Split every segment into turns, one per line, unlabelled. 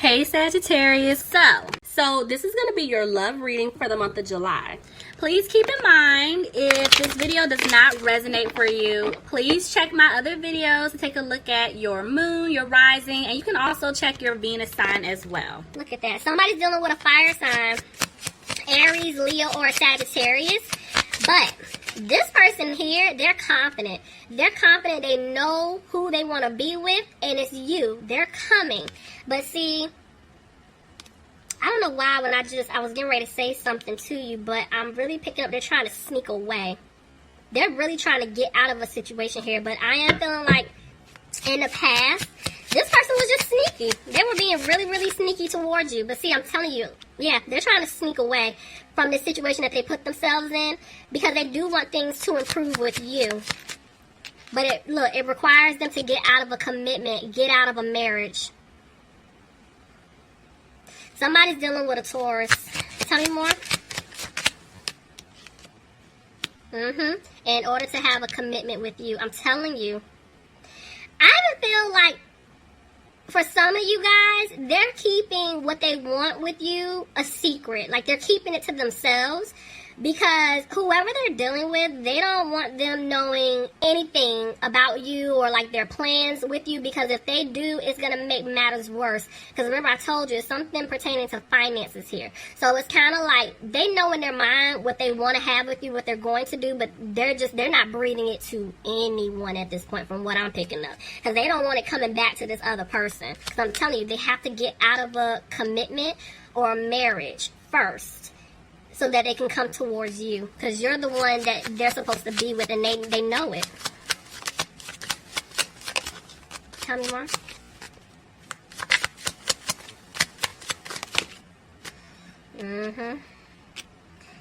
Hey Sagittarius, so this is going to be your love reading for the month of July. Please keep in mind, if this video does not resonate for you, please check my other videos to take a look at your moon, your rising, and you can also check your Venus sign as well.
Look at that. Somebody's dealing with a fire sign, Aries, Leo, or Sagittarius. But this person here, they're confident. They're confident. They know who they want to be with, and it's you. They're coming. But see, I don't know why when I was getting ready to say something to you, but I'm really picking up they're trying to sneak away. They're really trying to get out of a situation here, but I am feeling like in the past, this person was just sneaky. They were being really, really sneaky towards you. But see, I'm telling you, yeah, they're trying to sneak away from the situation that they put themselves in because they do want things to improve with you. But it requires them to get out of a commitment, get out of a marriage. Somebody's dealing with a Taurus. Tell me more. In order to have a commitment with you, I'm telling you. I even feel like for some of you guys, they're keeping what they want with you a secret. Like they're keeping it to themselves because whoever they're dealing with, they don't want them knowing anything about you or like their plans with you, because if they do, it's going to make matters worse. Because remember I told you, it's something pertaining to finances here. So it's kind of like they know in their mind what they want to have with you, what they're going to do, but they're not breathing it to anyone at this point from what I'm picking up. Because they don't want it coming back to this other person. Because I'm telling you, they have to get out of a commitment or a marriage first, so that they can come towards you. Because you're the one that they're supposed to be with, and they know it. Tell me more.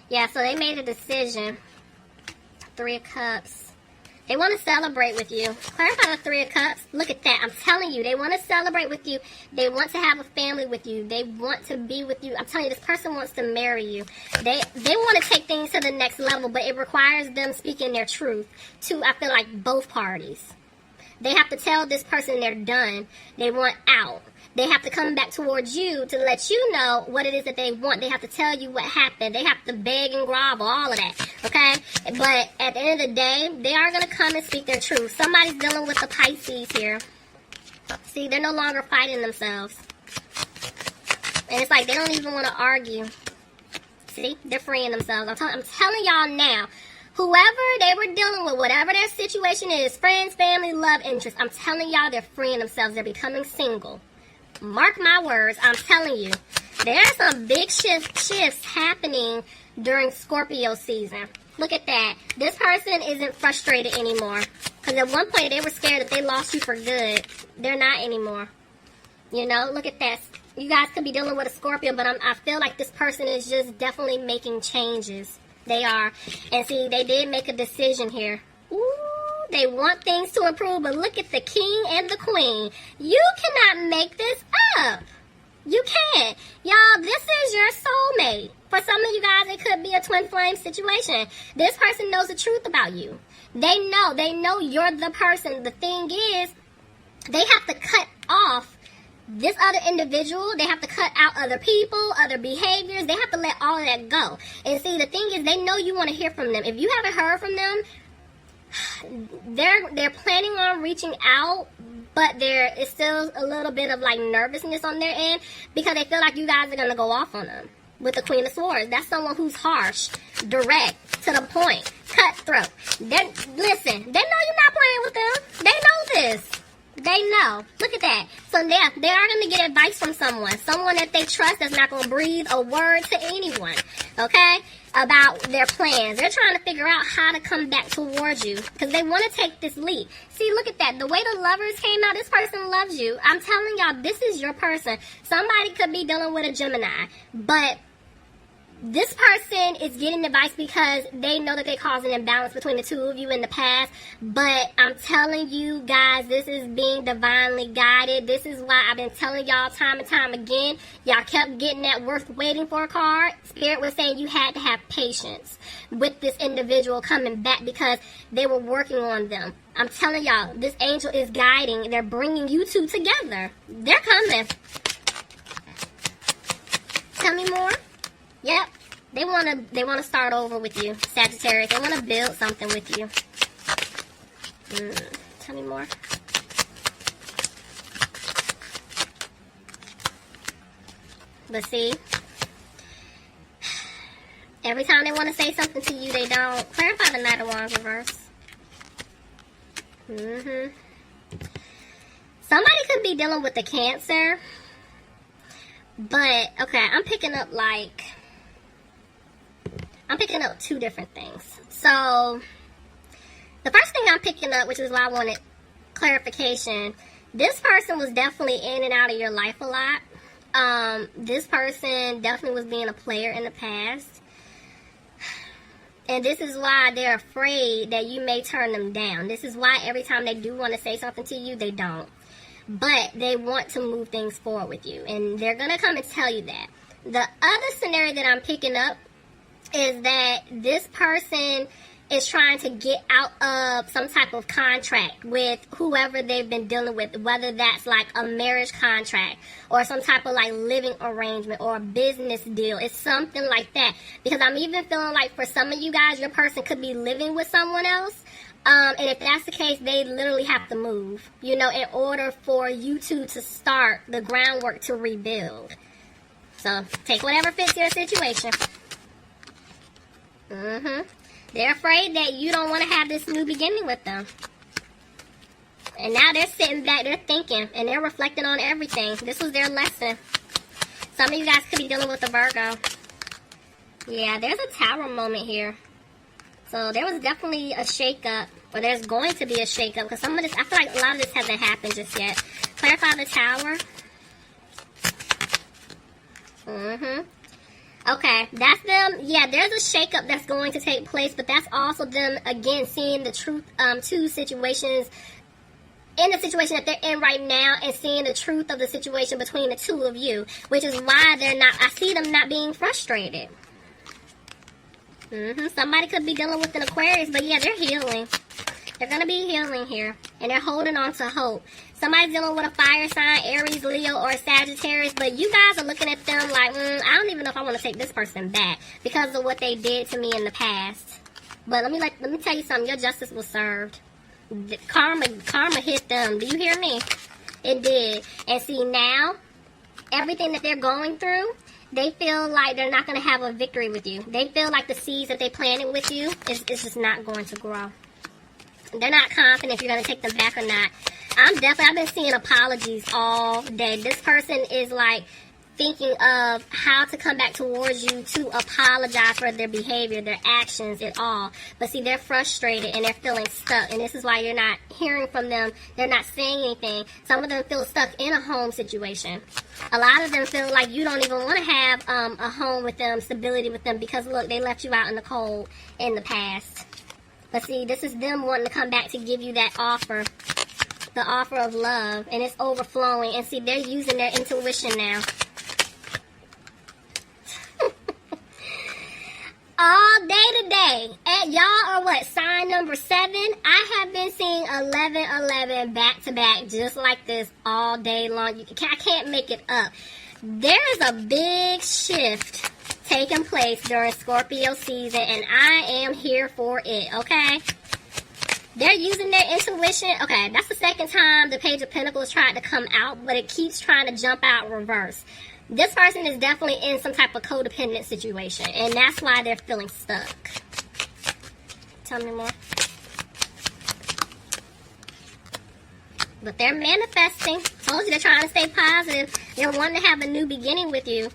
Yeah, so they made a decision. Three of Cups. They want to celebrate with you. Clarify the Three of Cups. Look at that. I'm telling you, they want to celebrate with you. They want to have a family with you. They want to be with you. I'm telling you, this person wants to marry you. They want to take things to the next level, but it requires them speaking their truth to, I feel like, both parties. They have to tell this person they're done. They want out. They have to come back towards you to let you know what it is that they want. They have to tell you what happened. They have to beg and grovel, all of that, okay? But at the end of the day, they are going to come and speak their truth. Somebody's dealing with the Pisces here. See, they're no longer fighting themselves. And it's like they don't even want to argue. See, they're freeing themselves. I'm telling y'all now, whoever they were dealing with, whatever their situation is, friends, family, love interest, I'm telling y'all they're freeing themselves. They're becoming single. Mark my words, I'm telling you, there are some big shifts happening during Scorpio season. Look at that. This person isn't frustrated anymore. Because at one point they were scared that they lost you for good. They're not anymore. You know, look at that. You guys could be dealing with a Scorpio, but I feel like this person is just definitely making changes. They are. And see, they did make a decision here. Ooh. They want things to improve, but look at the king and the queen. You cannot make this up. You can't. Y'all, this is your soulmate. For some of you guys, it could be a twin flame situation. This person knows the truth about you. They know you're the person. The thing is, they have to cut off this other individual. They have to cut out other people, other behaviors. They have to let all of that go. And see, the thing is, they know you want to hear from them. If you haven't heard from them, they're planning on reaching out, but there is still a little bit of like nervousness on their end because they feel like you guys are going to go off on them. With the Queen of Swords, that's someone who's harsh, direct, to the point, cutthroat. Listen, they know you're not playing with them. They know this. They know. Look at that. So they are going to get advice from someone that they trust that's not going to breathe a word to anyone, okay, about their plans. They're trying to figure out how to come back towards you because they want to take this leap. See, look at that. The way the Lovers came out, this person loves you. I'm telling y'all, this is your person. Somebody could be dealing with a Gemini, but this person is getting advice because they know that they caused an imbalance between the two of you in the past. But I'm telling you guys, this is being divinely guided. This is why I've been telling y'all time and time again. Y'all kept getting that worth waiting for card. Spirit was saying you had to have patience with this individual coming back because they were working on them. I'm telling y'all, this angel is guiding. They're bringing you two together. They're coming. Tell me more. Yep. They wanna start over with you, Sagittarius. They wanna build something with you. Tell me more. But see, every time they want to say something to you, they don't. Clarify the Knight of Wands reverse. Somebody could be dealing with the Cancer. But, okay, I'm picking up two different things. So, the first thing I'm picking up, which is why I wanted clarification, this person was definitely in and out of your life a lot. This person definitely was being a player in the past. And this is why they're afraid that you may turn them down. This is why every time they do want to say something to you, they don't. But they want to move things forward with you. And they're going to come and tell you that. The other scenario that I'm picking up is that this person is trying to get out of some type of contract with whoever they've been dealing with, whether that's like a marriage contract or some type of like living arrangement or a business deal. It's something like that. Because I'm even feeling like for some of you guys, your person could be living with someone else. And if that's the case, they literally have to move, you know, in order for you two to start the groundwork to rebuild. So take whatever fits your situation. They're afraid that you don't want to have this new beginning with them. And now they're sitting back, they're thinking, and they're reflecting on everything. This was their lesson. Some of you guys could be dealing with a Virgo. Yeah, there's a Tower moment here. So there was definitely a shakeup, or there's going to be a shakeup, because some of this, I feel like a lot of this hasn't happened just yet. Clarify the Tower. Okay, that's them. Yeah, there's a shakeup that's going to take place, but that's also them, again, seeing the truth to situations, in the situation that they're in right now, and seeing the truth of the situation between the two of you, which is why they're not, I see them not being frustrated. Somebody could be dealing with an Aquarius, but yeah, they're healing. They're going to be healing here, and they're holding on to hope. Somebody's dealing with a fire sign, Aries, Leo, or Sagittarius, but you guys are looking at them like, I don't even know if I want to take this person back because of what they did to me in the past. But let me tell you something. Your justice was served. Karma hit them. Do you hear me? It did. And see, now, everything that they're going through, they feel like they're not going to have a victory with you. They feel like the seeds that they planted with you is just not going to grow. They're not confident if you're going to take them back or not. I've been seeing apologies all day. This person is like thinking of how to come back towards you to apologize for their behavior, their actions, it all. But see, they're frustrated and they're feeling stuck. And this is why you're not hearing from them. They're not saying anything. Some of them feel stuck in a home situation. A lot of them feel like you don't even want to have a home with them, stability with them, because look, they left you out in the cold in the past. But see, this is them wanting to come back to give you that offer. The offer of love, and it's overflowing. And see, they're using their intuition now. All day today. And y'all are what? Sign number 7? I have been seeing 11-11 back to back just like this all day long. I can't make it up. There is a big shift taking place during Scorpio season, and I am here for it, okay? They're using their intuition. Okay, that's the second time the Page of Pentacles tried to come out, but it keeps trying to jump out reverse. This person is definitely in some type of codependent situation, and that's why they're feeling stuck. Tell me more. But they're manifesting. Told you they're trying to stay positive. They're wanting to have a new beginning with you.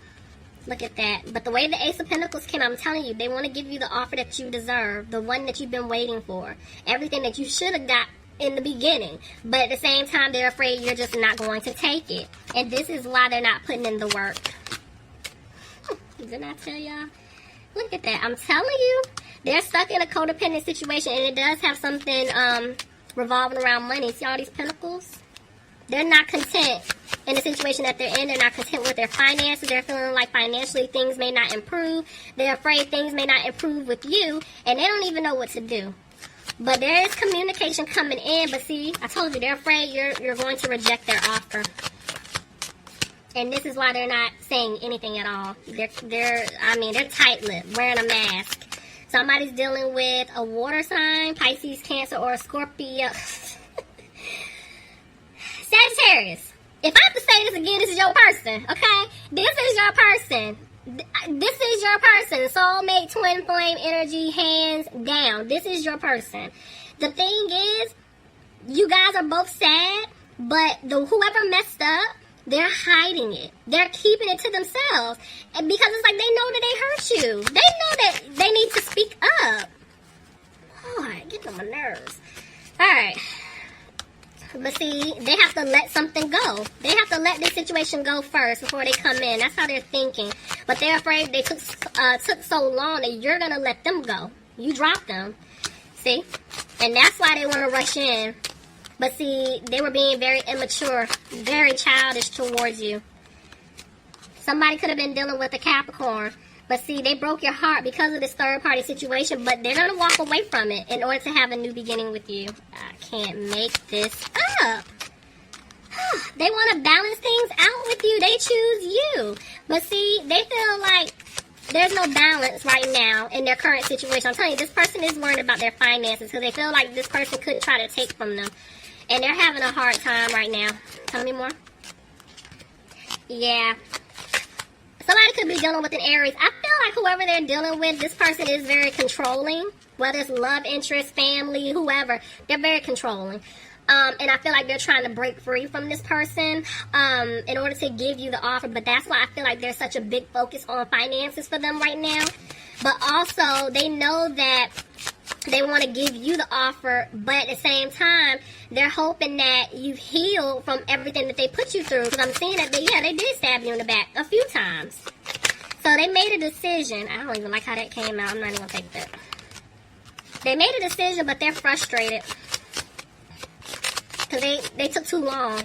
Look at that. But the way the Ace of Pentacles came, I'm telling you, they want to give you the offer that you deserve, the one that you've been waiting for, everything that you should have got in the beginning. But at the same time, they're afraid you're just not going to take it. And this is why they're not putting in the work. Didn't I tell y'all? Look at that. I'm telling you, they're stuck in a codependent situation, and it does have something revolving around money. See all these pentacles? They're not content in the situation that they're in. They're not content with their finances. They're feeling like financially things may not improve. They're afraid things may not improve with you, and they don't even know what to do. But there is communication coming in. But see, I told you, they're afraid you're going to reject their offer. And this is why they're not saying anything at all. They're tight-lipped, wearing a mask. Somebody's dealing with a water sign, Pisces, Cancer, or a Scorpio. Sagittarius. If I have to say this again, this is your person, okay? This is your person. This is your person. Soulmate, twin flame energy, hands down. This is your person. The thing is, you guys are both sad, but whoever messed up, they're hiding it. They're keeping it to themselves. And because it's like they know that they hurt you. They know that they need to speak up. Lord, get on my nerves. Alright. But see, they have to let something go. They have to let this situation go first before they come in. That's how they're thinking. But they're afraid they took so long that you're going to let them go. You dropped them. See? And that's why they want to rush in. But see, they were being very immature, very childish towards you. Somebody could have been dealing with a Capricorn. But see, they broke your heart because of this third-party situation. But they're going to walk away from it in order to have a new beginning with you. I can't make this up. They want to balance things out with you. They choose you. But see, they feel like there's no balance right now in their current situation. I'm telling you, this person is worried about their finances because they feel like this person could try to take from them. And they're having a hard time right now. Tell me more. Yeah. Somebody could be dealing with an Aries. I feel like whoever they're dealing with, this person is very controlling. Whether it's love interest, family, whoever. They're very controlling. And I feel like they're trying to break free from this person in order to give you the offer. But that's why I feel like there's such a big focus on finances for them right now. But also, they know that they want to give you the offer, but at the same time, they're hoping that you've healed from everything that they put you through. Because I'm seeing that, they did stab you in the back a few times. So they made a decision. I don't even like how that came out. I'm not even going to take that. They made a decision, but they're frustrated. Because they took too long.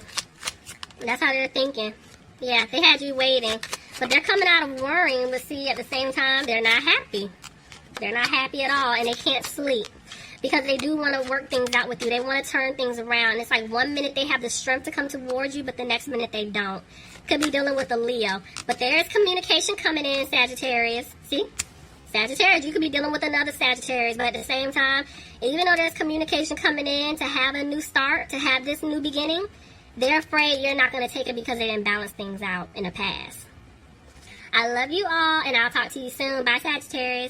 That's how they're thinking. Yeah, they had you waiting. But they're coming out of worrying, but see, at the same time, they're not happy. They're not happy at all, and they can't sleep. Because they do want to work things out with you. They want to turn things around. It's like 1 minute they have the strength to come towards you, but the next minute they don't. Could be dealing with a Leo. But there is communication coming in, Sagittarius. See? Sagittarius, you could be dealing with another Sagittarius, but at the same time, even though there's communication coming in to have a new start, to have this new beginning, they're afraid you're not going to take it because they didn't balance things out in the past. I love you all, and I'll talk to you soon. Bye, Sagittarius.